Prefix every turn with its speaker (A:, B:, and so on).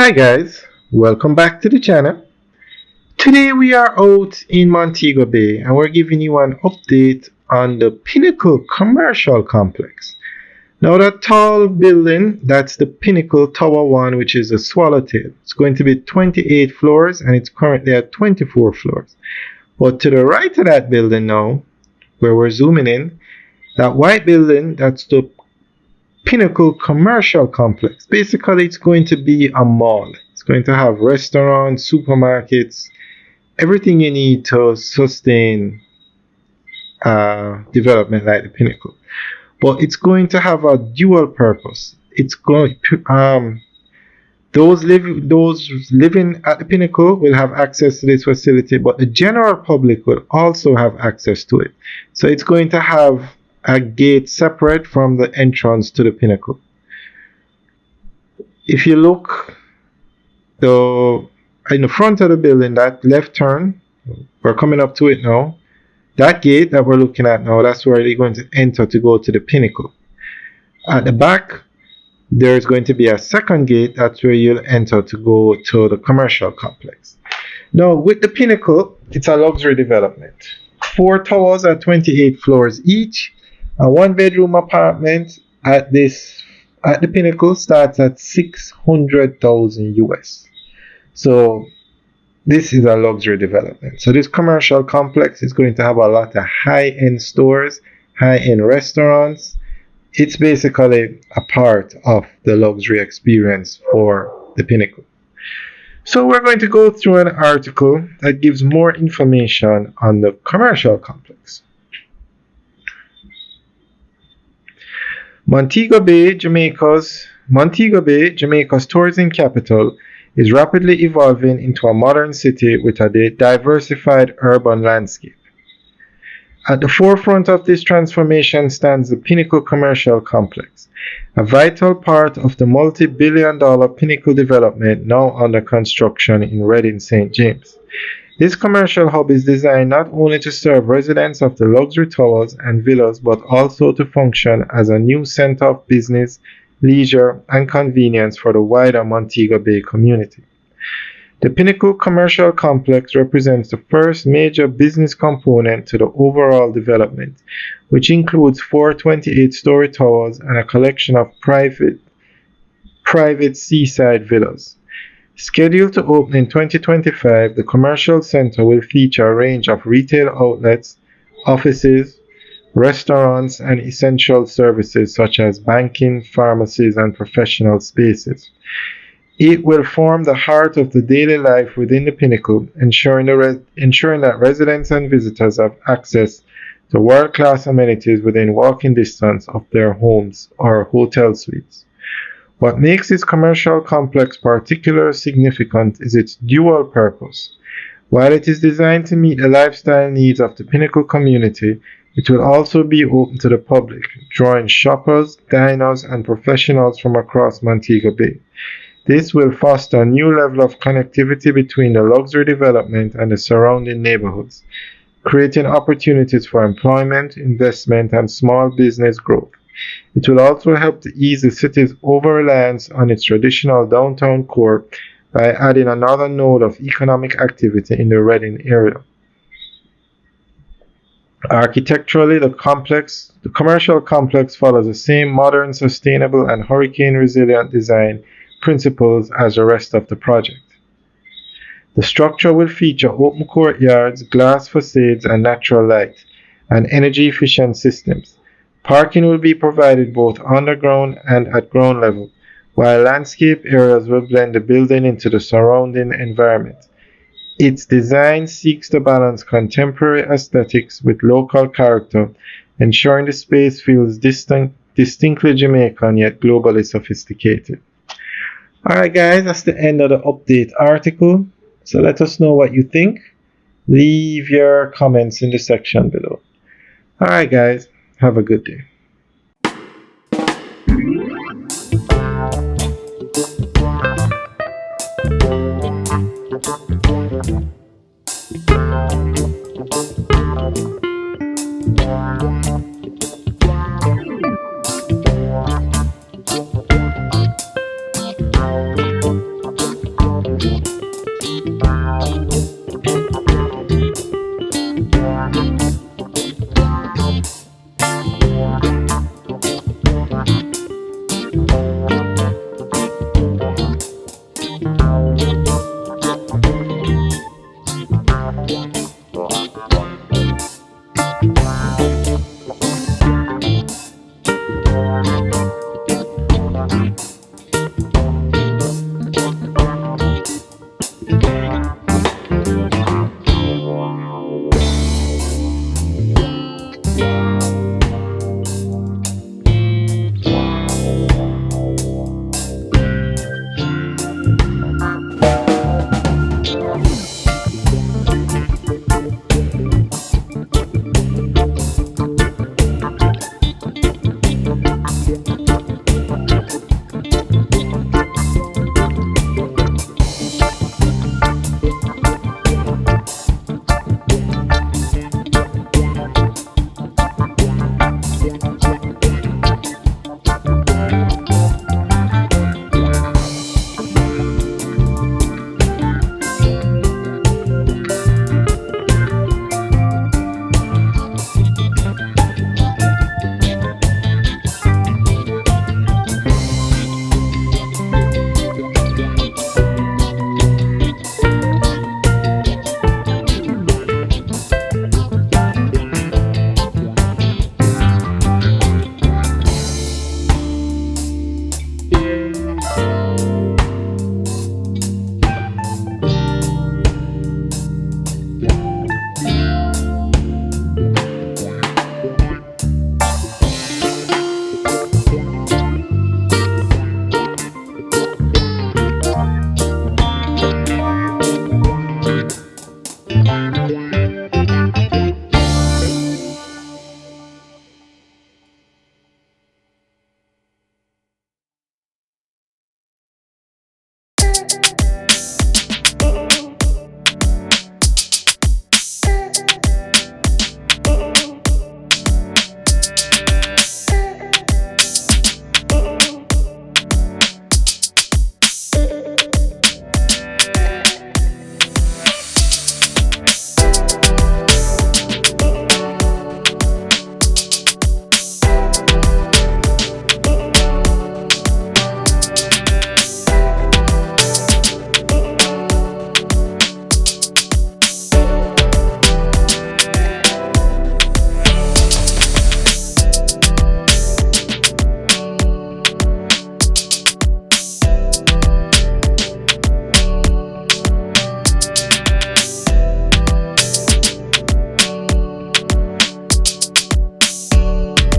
A: Hi guys, welcome back to the channel. Today we are out in Montego Bay and we're giving you an update on the Pinnacle commercial complex. Now that tall building, that's the Pinnacle Tower 1, which is a swallowtail. It's going to be 28 floors and it's currently at 24 floors. But to the right of that building now, where we're zooming in, that white building, that's the Pinnacle commercial complex. Basically, it's going to be a mall. It's going to have restaurants, supermarkets, everything you need to sustain development like the Pinnacle. But it's going to have a dual purpose. It's going those living at the Pinnacle will have access to this facility, but the general public will also have access to it. So it's going to have a gate separate from the entrance to the Pinnacle. If you look in the front of the building, that left turn, we're coming up to it now. That gate that we're looking at now, that's where you're going to enter to go to the Pinnacle. At the back, there's going to be a second gate. That's where you'll enter to go to the commercial complex. Now, with the Pinnacle, it's a luxury development. 4 towers at 28 floors each. A 1-bedroom apartment at the Pinnacle starts at $600,000 US. So this is a luxury development. So this commercial complex is going to have a lot of high-end stores, high-end restaurants. It's basically a part of the luxury experience for the Pinnacle. So we're going to go through an article that gives more information on the commercial complex. Montego Bay, Jamaica's tourism capital, is rapidly evolving into a modern city with a diversified urban landscape. At the forefront of this transformation stands the Pinnacle Commercial Complex, a vital part of the multi-billion-dollar Pinnacle development now under construction in Redding, St. James. This commercial hub is designed not only to serve residents of the luxury towers and villas, but also to function as a new center of business, leisure, and convenience for the wider Montego Bay community. The Pinnacle Commercial Complex represents the first major business component to the overall development, which includes 4 28-story towers and a collection of private seaside villas. Scheduled to open in 2025, the commercial center will feature a range of retail outlets, offices, restaurants, and essential services such as banking, pharmacies, and professional spaces. It will form the heart of the daily life within the Pinnacle, ensuring that residents and visitors have access to world-class amenities within walking distance of their homes or hotel suites. What makes this commercial complex particularly significant is its dual purpose. While it is designed to meet the lifestyle needs of the Pinnacle community, it will also be open to the public, drawing shoppers, diners, and professionals from across Montego Bay. This will foster a new level of connectivity between the luxury development and the surrounding neighborhoods, creating opportunities for employment, investment, and small business growth. It will also help to ease the city's over-reliance on its traditional downtown core by adding another node of economic activity in the Redding area. Architecturally, the commercial complex follows the same modern, sustainable, and hurricane-resilient design principles as the rest of the project. The structure will feature open courtyards, glass facades, and natural light, and energy-efficient systems. Parking will be provided both underground and at ground level, while landscape areas will blend the building into the surrounding environment. Its design seeks to balance contemporary aesthetics with local character, ensuring the space feels distinctly Jamaican yet globally sophisticated. Alright guys, that's the end of the update article. So let us know what you think. Leave your comments in the section below. Alright guys, have a good day.